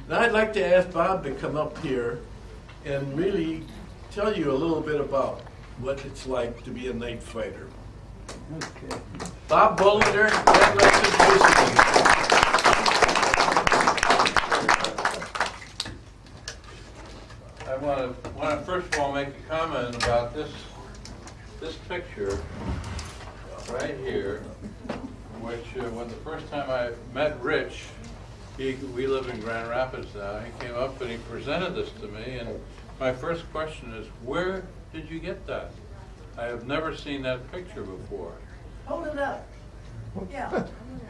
Now I'd like to ask Bob to come up here and really tell you a little bit about what it's like to be a night fighter. Okay. Bob Bolinder, Grand Rapids, Michigan. I want to first of all make a comment about this picture right here, which when the first time I met Rich, we live in Grand Rapids now. He came up and he presented this to me, and my first question is, where did you get that? I have never seen that picture before. Hold it up. Yeah.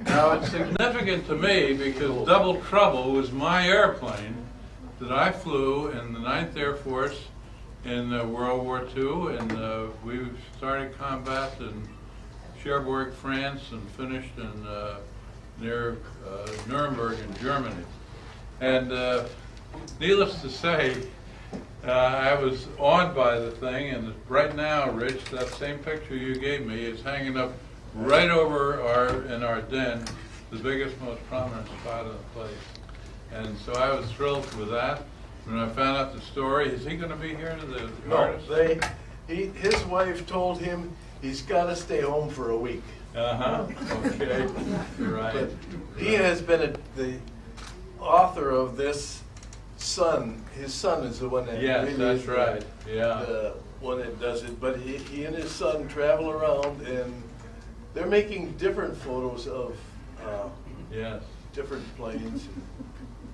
Now it's significant to me because Double Trouble was my airplane that I flew in the 9th Air Force in World War II, and we started combat in Cherbourg, France, and finished in near Nuremberg in Germany. And needless to say, I was awed by the thing, and right now, Rich, that same picture you gave me is hanging up right over in our den, the biggest, most prominent spot in the place. And so I was thrilled with that. When I found out the story, is he going to be here? The artist? No, his wife told him he's got to stay home for a week. Okay. You're right. But he has been the author of this son. His son is the one that Yes, really that's is right. Yeah. the one that does it. But he and his son travel around, and they're making different photos of Yes. different planes.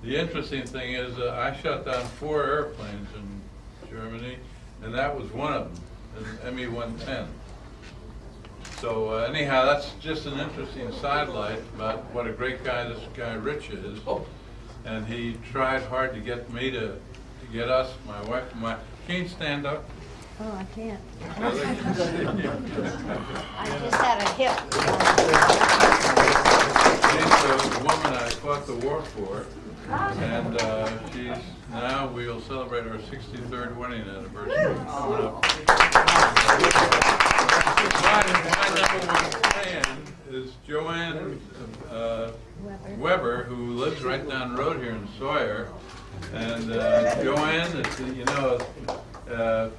The interesting thing is I shot down 4 airplanes in Germany, and that was one of them, an ME-110. So anyhow, that's just an interesting sidelight about what a great guy this guy Rich is. And he tried hard to get me to get us, my wife and can you stand up? Oh, I can't. So they can see. I just had a hip. She's the woman I fought the war for, and now we will celebrate our 63rd wedding anniversary coming up. My number one fan is Joanne Weber, who lives right down the road here in Sawyer. And Joanne, the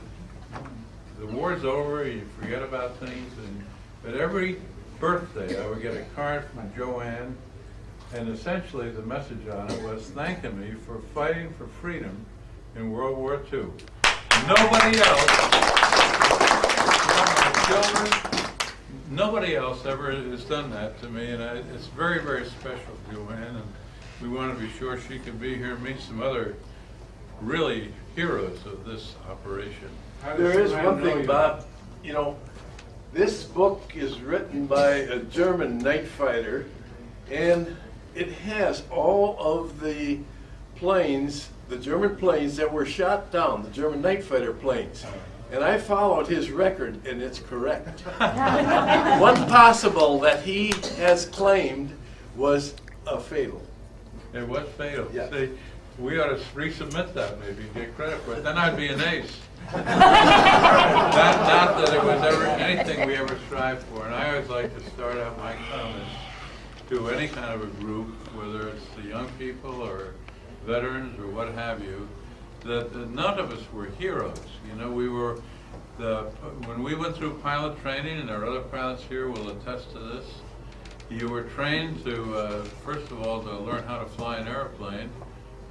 war's over, you forget about things, but every birthday I would get a card from Joanne, and essentially the message on it was thanking me for fighting for freedom in World War II. Nobody else, my children, nobody else ever has done that to me, and it's very, very special, Joanne, and we want to be sure she can be here and meet some other really heroes of this operation. There is one thing, Bob. You know, this book is written by a German night fighter, and it has all of the planes, the German planes that were shot down, the German night fighter planes. And I followed his record, and it's correct. One possible that he has claimed was a fatal. It was fatal. Yeah. See, we ought to resubmit that maybe and get credit for it. Then I'd be an ace. Not that it was ever anything we ever strived for. And I always like to start out my comments to any kind of a group, whether it's the young people or veterans or what have you, that none of us were heroes. You know, we were when we went through pilot training, and our other pilots here will attest to this, you were trained to, first of all, to learn how to fly an airplane,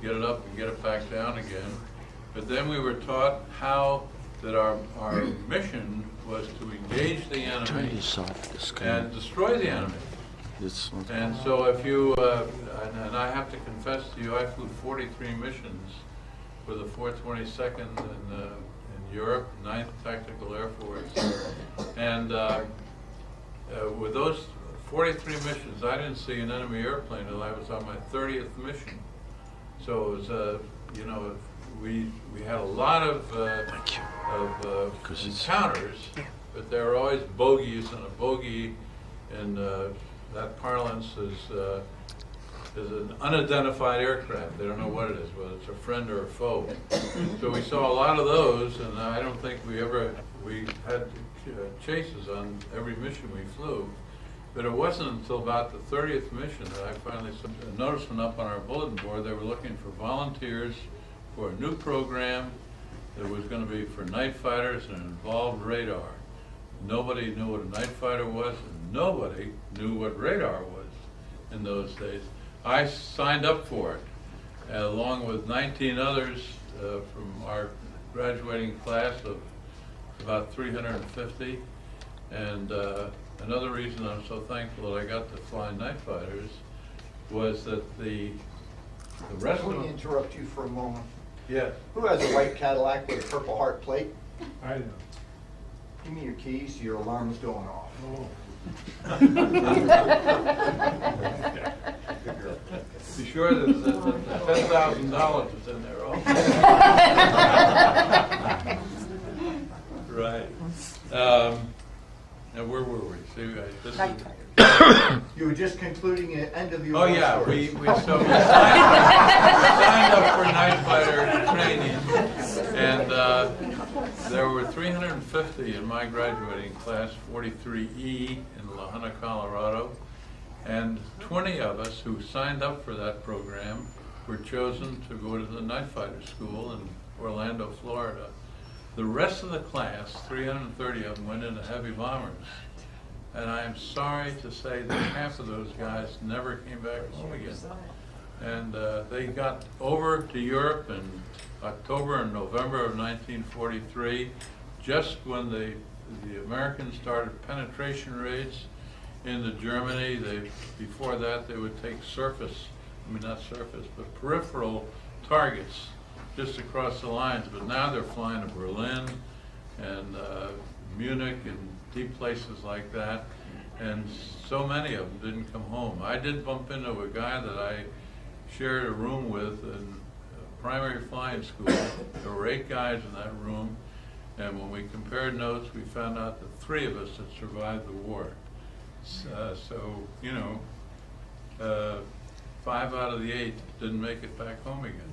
get it up and get it back down again. But then we were taught how that our mission was to engage the enemy and destroy the enemy. And so if you, and I have to confess to you, I flew 43 missions for the 422nd in Europe, 9th Tactical Air Force. And with those 43 missions, I didn't see an enemy airplane until I was on my 30th mission. So it was, you know, we had a lot of encounters, but there were always bogeys, and a bogey in that parlance is an unidentified aircraft. They don't know what it is, whether it's a friend or a foe. So we saw a lot of those, and I don't think we had chases on every mission we flew. But it wasn't until about the 30th mission that I finally noticed one up on our bulletin board. They were looking for volunteers for a new program that was going to be for night fighters and involved radar. Nobody knew what a night fighter was, and nobody knew what radar was in those days. I signed up for it, along with 19 others from our graduating class of about 350. And another reason I'm so thankful that I got to fly night fighters was that the rest of Let me them. interrupt you for a moment. Yes. Who has a white Cadillac with a Purple Heart plate? I know. Give me your keys, your alarm's going off. Be sure that the $10,000 is in there also. Right. Now, where were we? See, this is, You were just concluding the end of your oh yeah, story. we signed up for night fighter training, and there were 350 in my graduating class, 43E in La Junta, Colorado, and 20 of us who signed up for that program were chosen to go to the night fighter school in Orlando, Florida. The rest of the class, 330 of them, went into heavy bombers. And I am sorry to say that half of those guys never came back home again. And they got over to Europe in October and November of 1943, just when the Americans started penetration raids into Germany. Before that, they would take not surface, but peripheral targets just across the lines. But now they're flying to Berlin and Munich and deep places like that, and so many of them didn't come home. I did bump into a guy that I shared a room with in primary flying school. There were 8 guys in that room, and when we compared notes, we found out that 3 of us had survived the war. So, you know, 5 out of the 8 didn't make it back home again.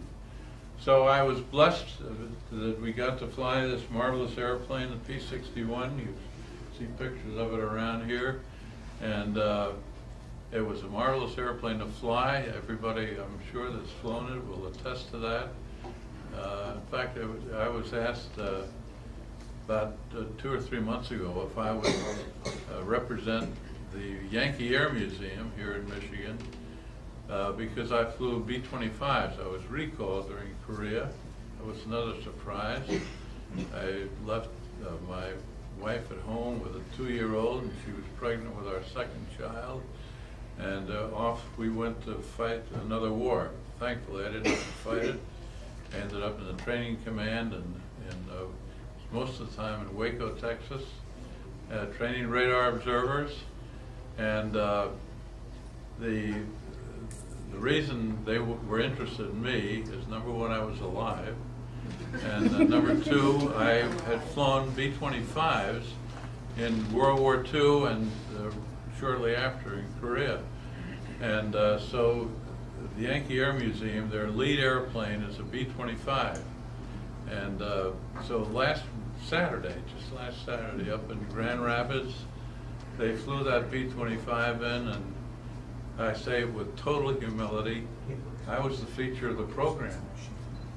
So I was blessed that we got to fly this marvelous airplane, the P-61. You see pictures of it around here. And it was a marvelous airplane to fly. Everybody, I'm sure, that's flown it will attest to that. In fact, I was asked about 2 or 3 months ago if I would represent the Yankee Air Museum here in Michigan, because I flew B-25s. I was recalled during Korea. That was another surprise. I left my wife at home with a 2-year-old, and she was pregnant with our second child, and off we went to fight another war. Thankfully, I didn't have to fight it. I ended up in the training command, and most of the time in Waco, Texas, training radar observers. And the reason they were interested in me is, number one, I was alive, and number 2, I had flown B-25s in World War II and shortly after in Korea. And so the Yankee Air Museum, their lead airplane is a B-25. And so last Saturday up in Grand Rapids, they flew that B-25 in, and I say with total humility, I was the feature of the program.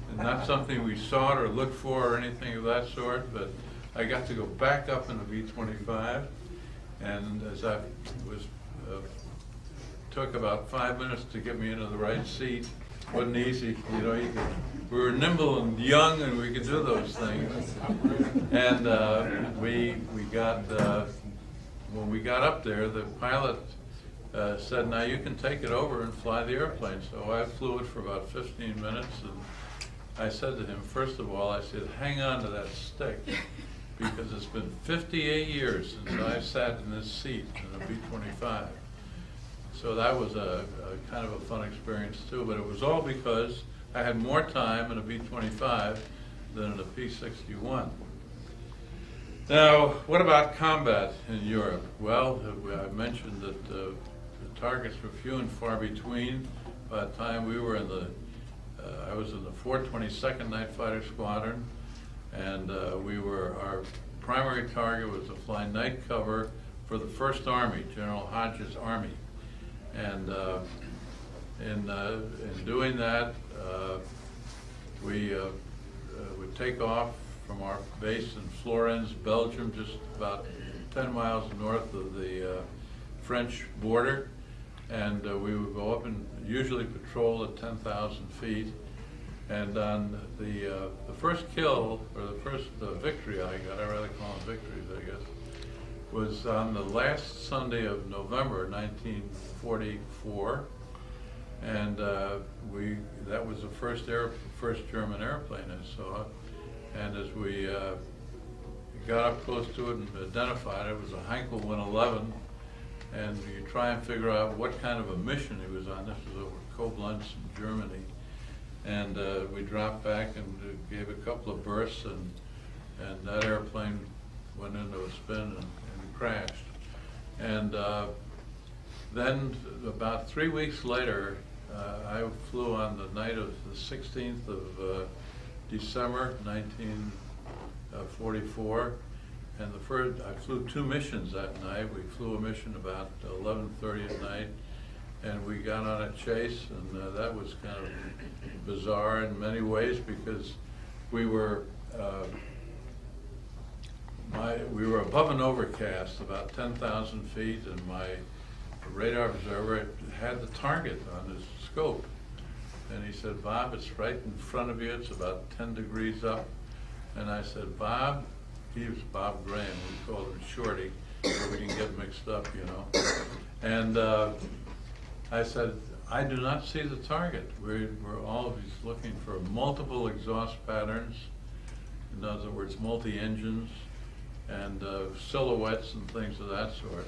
And not something we sought or looked for or anything of that sort, but I got to go back up in the B-25, and as I was, took about 5 minutes to get me into the right seat. Wasn't easy, you know. We were nimble and young, and we could do those things. And we got when we got up there, the pilot said, "Now you can take it over and fly the airplane." So I flew it for about 15 minutes, and I said to him, first of all, I said, "Hang on to that stick, because it's been 58 years since I sat in this seat in a B-25. So that was a kind of a fun experience too, but it was all because I had more time in a B-25 than in a P-61. Now, what about combat in Europe? Well, I mentioned that the targets were few and far between. By the time we were in I was in the 422nd Night Fighter Squadron, and our primary target was to fly night cover for the First Army, General Hodges' Army. And in doing that, we would take off from our base in Florence, Belgium, just about 10 miles north of the French border. And we would go up and usually patrol at 10,000 feet. And on the first kill, or the first victory I got, I rather call them victories, I guess, was on the last Sunday of November 1944. And that was the first German airplane I saw. And as we got up close to it and identified it, it was a Heinkel 111. And you try and figure out what kind of a mission he was on. This was over Koblenz in Germany. And we dropped back and gave a couple of bursts, and that airplane went into a spin and crashed. And then about 3 weeks later, I flew on the night of the 16th of December 1944. And I flew 2 missions that night. We flew a mission about 11:30 at night, and we got on a chase, and that was kind of bizarre in many ways because we were above an overcast, about 10,000 feet, and my radar observer had the target on his scope. And he said, "Bob, it's right in front of you. It's about 10 degrees up." And I said, "Bob," he was Bob Graham, we called him Shorty, so we didn't get mixed up, you know. And I said, "I do not see the target. We're always looking for multiple exhaust patterns, in other words, multi-engines, and silhouettes and things of that sort."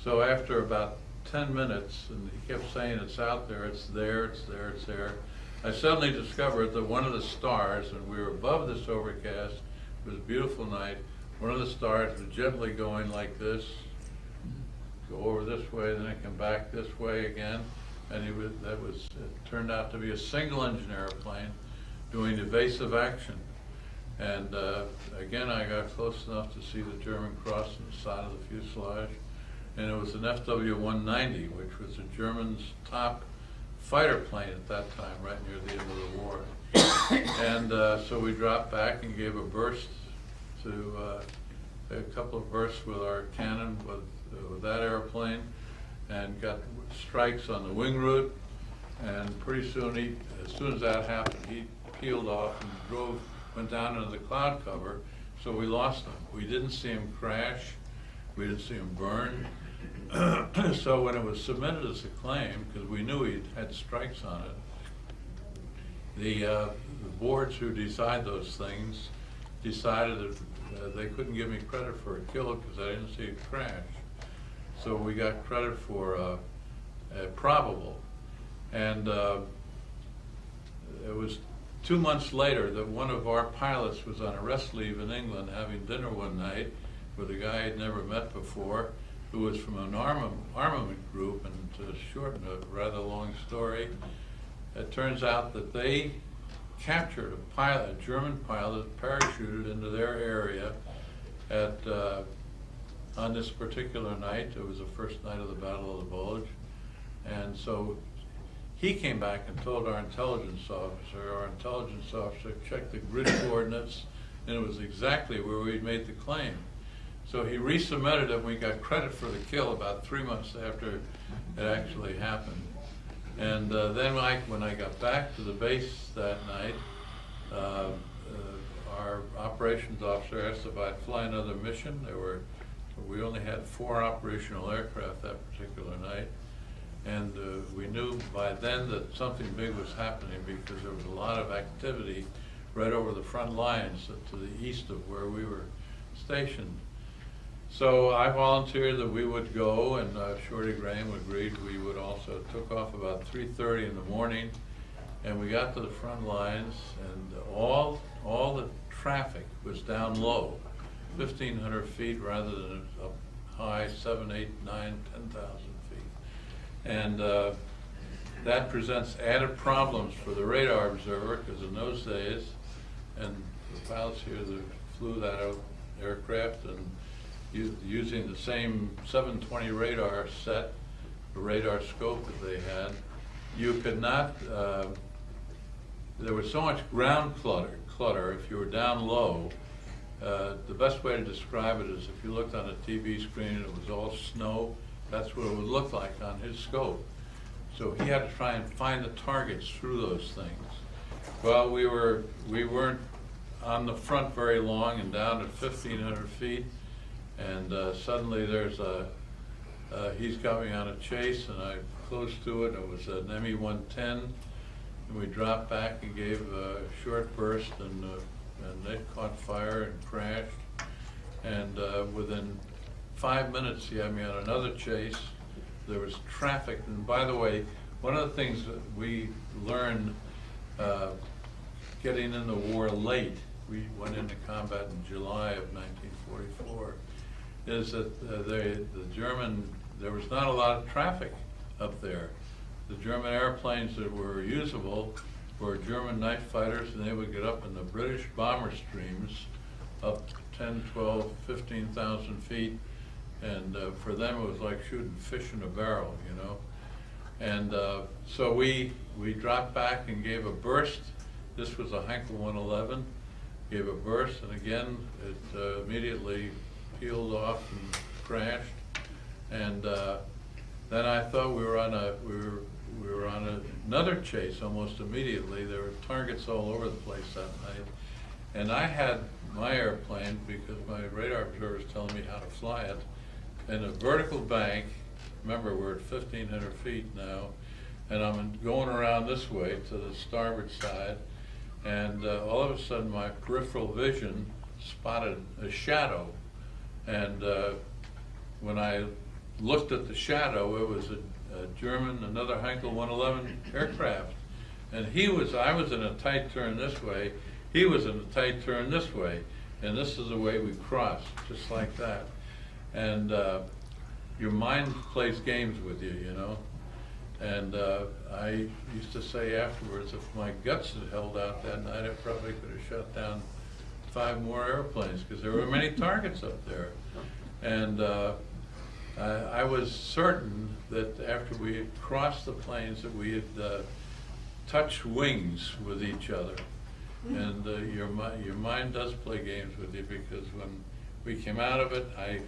So after about 10 minutes, and he kept saying, "It's out there, it's there, it's there, it's there," I suddenly discovered that one of the stars, and we were above this overcast, it was a beautiful night, one of the stars was gently going like this, go over this way, then it come back this way again, and it turned out to be a single engine airplane doing evasive action. And again, I got close enough to see the German cross on the side of the fuselage, and it was an FW-190, which was the Germans' top fighter plane at that time, right near the end of the war. And so we dropped back and gave a burst a couple of bursts with our cannon with that airplane, and got strikes on the wing root. And pretty soon, as soon as that happened, he peeled off and went down into the cloud cover. So we lost him. We didn't see him crash. We didn't see him burn. So when it was submitted as a claim, because we knew he had strikes on it, the boards who decide those things decided that they couldn't give me credit for a kill because I didn't see it crash. So we got credit for a probable. And it was 2 months later that one of our pilots was on a rest leave in England having dinner one night with a guy he'd never met before, who was from an armament group. And to shorten a rather long story, it turns out that they captured a German pilot, parachuted into their area on this particular night. It was the first night of the Battle of the Bulge. And so he came back and told our intelligence officer. Our intelligence officer checked the grid coordinates, and it was exactly where we'd made the claim. So he resubmitted it, and we got credit for the kill about 3 months after it actually happened. And then when I got back to the base that night, our operations officer asked if I'd fly another mission. We only had 4 operational aircraft that particular night. And we knew by then that something big was happening because there was a lot of activity right over the front lines to the east of where we were stationed. So I volunteered that we would go, and Shorty Graham agreed. We would also took off about 3:30 in the morning, and we got to the front lines, and all the traffic was down low, 1,500 feet rather than up high, 7, 8, 9, 10,000 feet. And that presents added problems for the radar observer, because in those days, and the pilots here that flew that aircraft, and using the same 720 radar set, the radar scope that they had, you could not, there was so much ground clutter if you were down low. The best way to describe it is if you looked on a TV screen and it was all snow, that's what it would look like on his scope. So he had to try and find the targets through those things. Well, we weren't on the front very long and down at 1,500 feet, and suddenly there's he's got me on a chase, and I close to it. It was an ME-110, and we dropped back and gave a short burst, and it caught fire and crashed. And within 5 minutes, he had me on another chase. There was traffic, and by the way, one of the things that we learned getting in the war late, we went into combat in July of 1944, is that there was not a lot of traffic up there. The German airplanes that were usable were German night fighters, and they would get up in the British bomber streams up 10, 12, 15,000 feet, and for them it was like shooting fish in a barrel, you know. And so we dropped back and gave a burst. This was a Heinkel 111. Gave a burst, and again it immediately peeled off and crashed. And then I thought we were on another chase almost immediately. There were targets all over the place that night, and I had my airplane, because my radar observer was telling me how to fly it, in a vertical bank. Remember, we're at 1,500 feet now, and I'm going around this way to the starboard side, and all of a sudden my peripheral vision spotted a shadow, and when I looked at the shadow, it was a German, another Heinkel 111 aircraft, and I was in a tight turn this way, he was in a tight turn this way, and this is the way we crossed, just like that. And your mind plays games with you, you know. And I used to say afterwards, if my guts had held out that night, I probably could have shot down 5 more airplanes, because there were many targets up there. And I was certain that after we had crossed the planes that we had touched wings with each other. And your mind does play games with you, because when we came out of it, I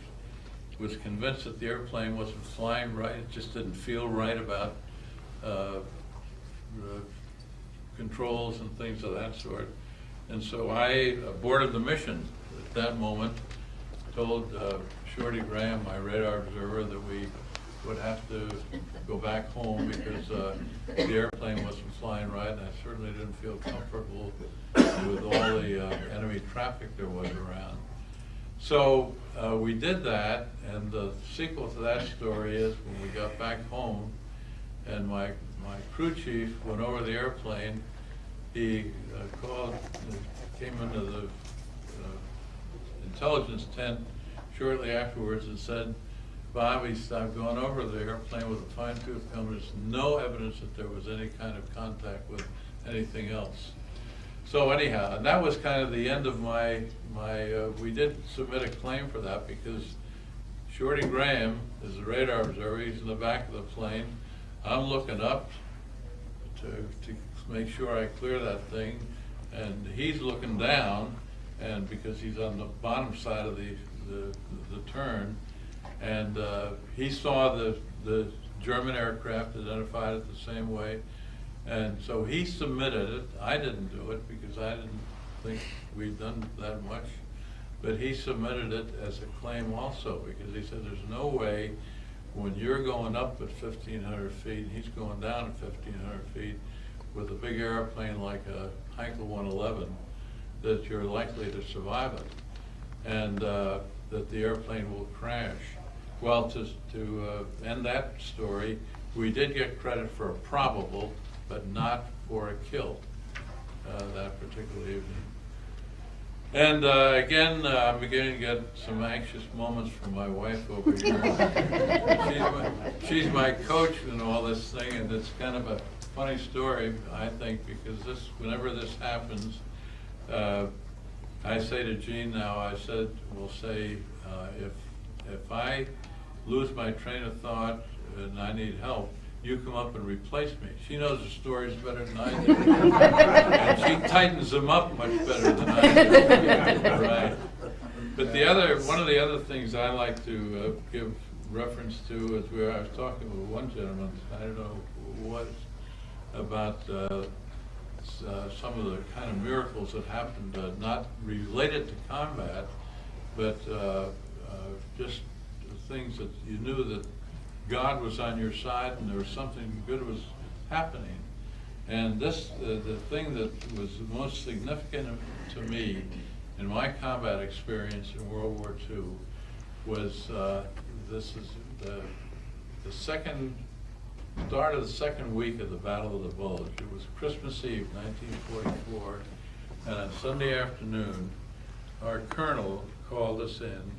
was convinced that the airplane wasn't flying right. It just didn't feel right about controls and things of that sort. And so I aborted the mission at that moment, told Shorty Graham, my radar observer, that we would have to go back home because the airplane wasn't flying right, and I certainly didn't feel comfortable with all the enemy traffic there was around. So we did that, and the sequel to that story is when we got back home, and my crew chief went over the airplane. He came into the intelligence tent shortly afterwards and said, "Bob, I've gone over the airplane with a fine-tooth comb. There's no evidence that there was any kind of contact with anything else." So anyhow, and that was kind of the end of we did submit a claim for that, because Shorty Graham is the radar observer. He's in the back of the plane. I'm looking up to make sure I clear that thing, and he's looking down, and because he's on the bottom side of the turn, and he saw the German aircraft, identified it the same way, and so he submitted it. I didn't do it because I didn't think we'd done that much, but he submitted it as a claim also, because he said there's no way when you're going up at 1,500 feet and he's going down at 1,500 feet with a big airplane like a Heinkel 111 that you're likely to survive it, and that the airplane will crash. Well, to end that story, we did get credit for a probable, but not for a kill that particular evening. And again, I'm beginning to get some anxious moments from my wife over here. She's my coach in all this thing, and it's kind of a funny story, I think, because whenever this happens, I say to Gene now, we'll say, if if I lose my train of thought and I need help, you come up and replace me. She knows the stories better than I do. And she tightens them up much better than I do. Right. But one of the other things I like to give reference to is where I was talking with one gentleman, I don't know what, about some of the kind of miracles that happened, not related to combat, but just things that you knew that God was on your side and there was something good was happening. And this, the thing that was most significant to me in my combat experience in World War II was, this is the start of the second week of the Battle of the Bulge. It was Christmas Eve, 1944, and on Sunday afternoon, our colonel called us in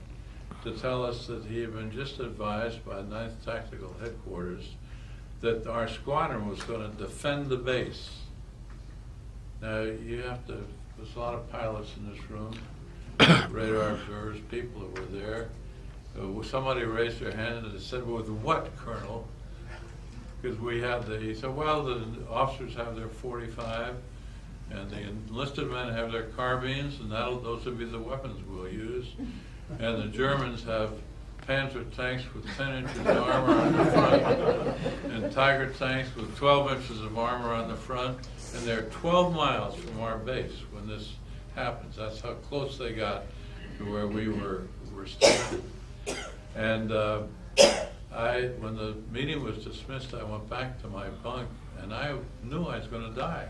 to tell us that he had been just advised by 9th Tactical Headquarters that our squadron was going to defend the base. Now, you have to, there's a lot of pilots in this room, radar observers, people that were there. Somebody raised their hand and said, "With what, Colonel?" Because we had he said, well, the officers have their .45, and the enlisted men have their carbines, and those will be the weapons we'll use. And the Germans have Panzer tanks with 10 inches of armor on the front, and Tiger tanks with 12 inches of armor on the front, and they're 12 miles from our base when this happens. That's how close they got to where we were stationed. And when the meeting was dismissed, I went back to my bunk, and I knew I was going to die.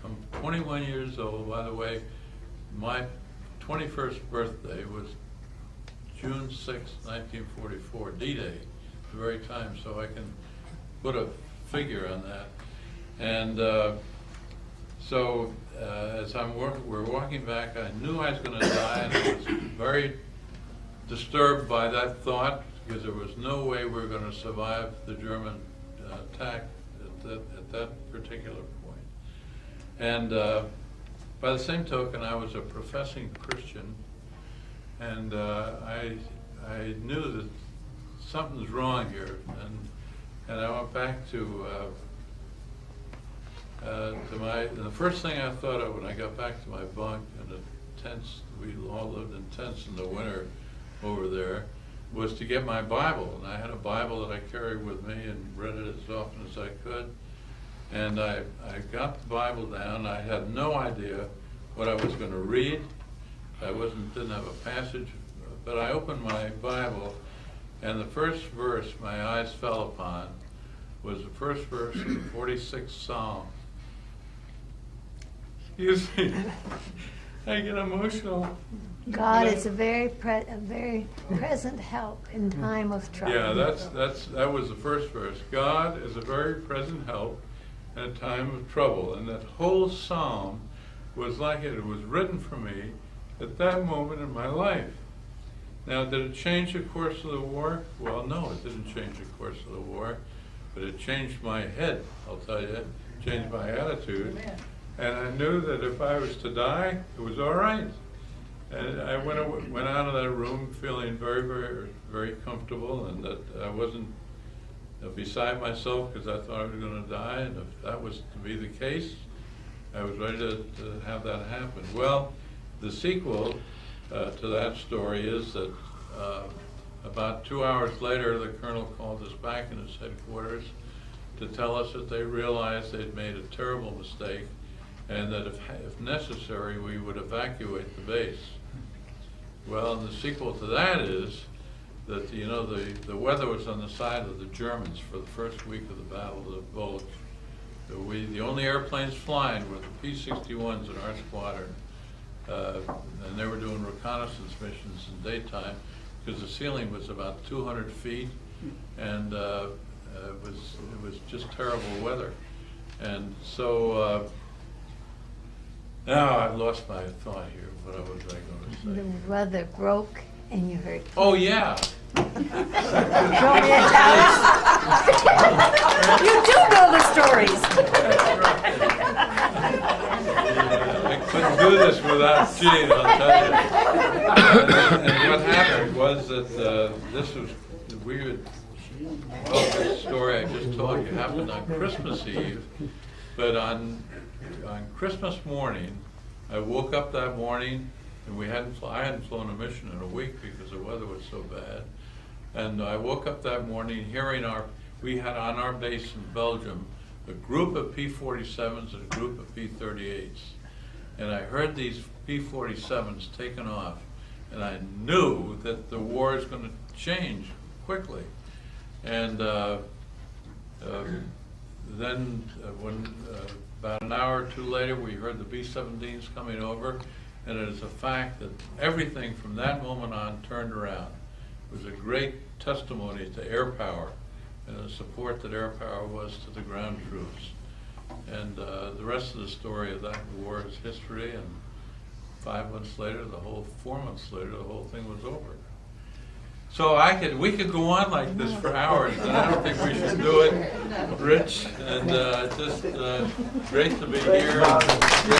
I'm 21 years old, by the way. My 21st birthday was June 6, 1944, D-Day, the very time, so I can put a figure on that. And so as we're walking back, I knew I was going to die, and I was very disturbed by that thought, because there was no way we were going to survive the German attack at that particular point. And by the same token, I was a professing Christian, and I knew that something's wrong here, and I went back to the first thing I thought of when I got back to my bunk in the tents, we all lived in tents in the winter over there, was to get my Bible. And I had a Bible that I carried with me and read it as often as I could. And I got the Bible down. I had no idea what I was going to read. I didn't have a passage, but I opened my Bible, and the first verse my eyes fell upon was the first verse of the 46th Psalm. Excuse me, I get emotional. God is a very present help in time of trouble. Yeah, that was the first verse. God is a very present help in a time of trouble. And that whole psalm was like it was written for me at that moment in my life. Now, did it change the course of the war? Well, no, it didn't change the course of the war, but it changed my head, I'll tell you. It changed my attitude. Amen. And I knew that if I was to die, it was all right. And I went out of that room feeling very, very, very comfortable, and that I wasn't beside myself because I thought I was going to die. And if that was to be the case, I was ready to have that happen. Well, the sequel to that story is that about 2 hours later, the colonel called us back in his headquarters to tell us that they realized they'd made a terrible mistake, and that if necessary, we would evacuate the base. Well, and the sequel to that is that, you know, the weather was on the side of the Germans for the first week of the Battle of the Bulge. The only airplanes flying were the P-61s in our squadron, and they were doing reconnaissance missions in daytime because the ceiling was about 200 feet, and it was just terrible weather. And so now I've lost my thought here. What was I going to The say? weather broke and you heard. Oh, yeah. You do know the stories. couldn't do this without Gene, I'll tell you. And what happened was that this was, we would, well, this story I just told you happened on Christmas Eve, but on Christmas morning, I woke up that morning, and I hadn't flown a mission in a week because the weather was so bad. And I woke up that morning hearing we had on our base in Belgium a group of P-47s and a group of P-38s. And I heard these P-47s taken off, and I knew that the war is going to change quickly. And then when about an hour or two later, we heard the B-17s coming over, and it is a fact that everything from that moment on turned around. It was a great testimony to air power and the support that air power was to the ground troops. And the rest of the story of that war is history, and 5 months later, 4 months later, the whole thing was over. So we could go on like this for hours, and I don't think we should do it, Rich. And just great to be here.